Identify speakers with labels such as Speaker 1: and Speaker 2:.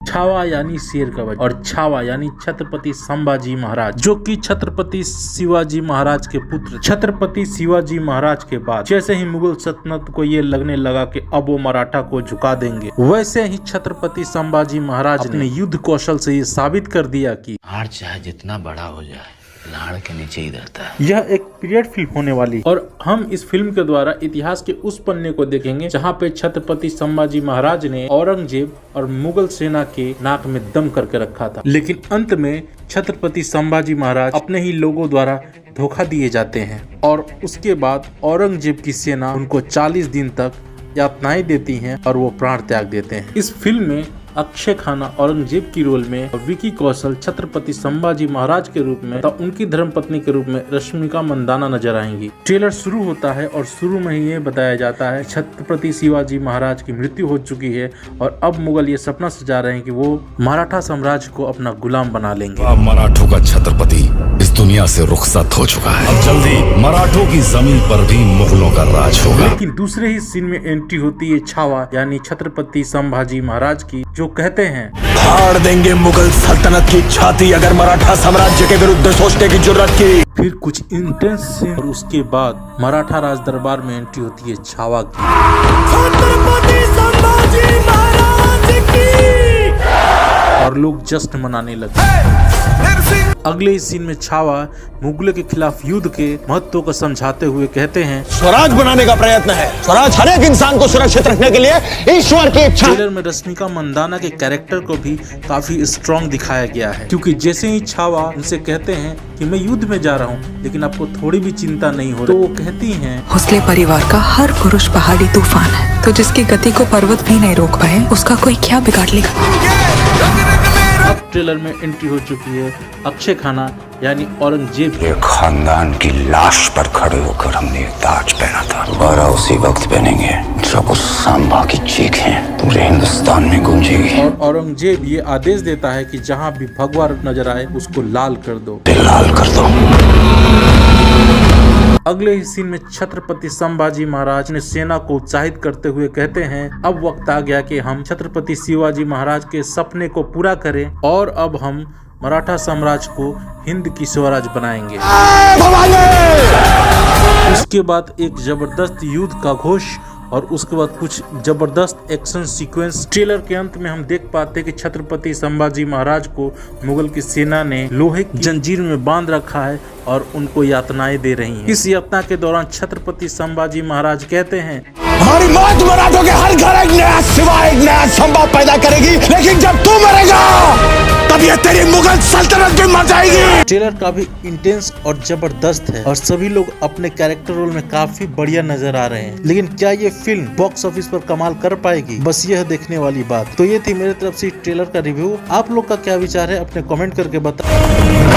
Speaker 1: छावा यानी शेर का बच्चा और छावा यानी छत्रपति संभाजी महाराज, जो कि छत्रपति शिवाजी महाराज के पुत्र। छत्रपति शिवाजी महाराज के बाद जैसे ही मुगल सल्तनत को ये लगने लगा कि अब वो मराठा को झुका देंगे, वैसे ही छत्रपति संभाजी महाराज ने युद्ध कौशल से ये साबित कर दिया कि
Speaker 2: हार चाहे जितना बड़ा हो जाए, लाड़ के नीचे ही रहता है।
Speaker 1: यह एक पीरियड फिल्म होने वाली और हम इस फिल्म के द्वारा इतिहास के उस पन्ने को देखेंगे जहां पे छत्रपति संभाजी महाराज ने औरंगजेब और मुगल सेना के नाक में दम करके रखा था, लेकिन अंत में छत्रपति संभाजी महाराज अपने ही लोगों द्वारा धोखा दिए जाते हैं और उसके बाद औरंगजेब की सेना उनको 40 दिन तक यातनाएं देती हैं और वो प्राण त्याग देते हैं। इस फिल्म में अक्षय खन्ना औरंगजेब की रोल में और विकी कौशल छत्रपति संभाजी महाराज के रूप में तथा उनकी धर्मपत्नी के रूप में रश्मिका मंदाना नजर आएंगी। ट्रेलर शुरू होता है और शुरू में ही ये बताया जाता है छत्रपति शिवाजी महाराज की मृत्यु हो चुकी है और अब मुगल ये सपना सजा रहे हैं कि वो मराठा साम्राज्य को अपना गुलाम बना लेंगे।
Speaker 3: अब मराठों का छत्रपति इस दुनिया से रुखसत हो चुका है। अब जल्दी मराठों की जमीन पर भी मुगलों का राज होगा।
Speaker 1: लेकिन दूसरे ही सीन में एंट्री होती है छावा यानी छत्रपति संभाजी महाराज की, जो कहते हैं
Speaker 3: फाड़ देंगे मुगल सल्तनत की छाती अगर मराठा साम्राज्य के विरुद्ध सोचने की जुर्रत की।
Speaker 1: फिर कुछ इंटेंस सीन और उसके बाद मराठा राज दरबार में एंट्री होती है छावा की।
Speaker 3: छत्रपति संभाजी महाराज की
Speaker 1: और लोग जश्न मनाने लगे। अगले ही सीन में छावा मुगलों के खिलाफ युद्ध के महत्व को समझाते हुए कहते हैं
Speaker 3: स्वराज बनाने का प्रयत्न है। स्वराज हर एक इंसान को सुरक्षित रखने के लिए ईश्वर की इच्छा।
Speaker 1: ट्रेलर में रश्मिका मंदाना के कैरेक्टर को भी काफी स्ट्रॉन्ग दिखाया गया है, क्योंकि जैसे ही छावा उनसे कहते हैं कि मैं युद्ध में जा रहा हूँ लेकिन आपको थोड़ी भी चिंता नहीं हो, तो वो कहती हैं
Speaker 4: भोसले परिवार का हर पुरुष पहाड़ी तूफान है, तो जिसकी गति को पर्वत भी नहीं रोक पाए उसका कोई क्या बिगाड़ लेगा।
Speaker 1: अब ट्रेलर में एंट्री हो चुकी है अक्षय खन्ना यानी औरंगजेब।
Speaker 5: ये खानदान की लाश पर खड़े होकर हमने ताज पहना था, दोबारा उसी वक्त पहनेंगे जब उस सांबा की चीखें पूरे हिंदुस्तान में गूंजेगी।
Speaker 1: और औरंगजेब ये आदेश देता है कि जहाँ भी भगवा नजर आए उसको लाल कर दो,
Speaker 5: लाल कर दो।
Speaker 1: अगले ही सीन में छत्रपति संभाजी महाराज ने सेना को उत्साहित करते हुए कहते हैं अब वक्त आ गया कि हम छत्रपति शिवाजी महाराज के सपने को पूरा करें और अब हम मराठा साम्राज्य को हिंद की स्वराज बनाएंगे। उसके बाद एक जबरदस्त युद्ध का घोष और उसके बाद कुछ जबरदस्त एक्शन सीक्वेंस। ट्रेलर के अंत में हम देख पाते हैं कि छत्रपति संभाजी महाराज को मुगल की सेना ने लोहे की जंजीर में बांध रखा है और उनको यातनाएं दे रही हैं। इस यातना के दौरान छत्रपति संभाजी महाराज कहते हैं
Speaker 3: हमारी मौत मराठों के हर घर एक नया सिवा एक नया संभव पैदा करेगी, लेकिन जब तू मरेगा तब ये तेरी मुगल सल्तनत भी मर जाएगी।
Speaker 1: ट्रेलर काफी इंटेंस और जबरदस्त है और सभी लोग अपने कैरेक्टर रोल में काफी बढ़िया नजर आ रहे हैं, लेकिन क्या ये फिल्म बॉक्स ऑफिस पर कमाल कर पाएगी, बस यह देखने वाली बात। तो ये थी मेरी तरफ से ट्रेलर का रिव्यू। आप लोग का क्या विचार है अपने कमेंट करके बताएं।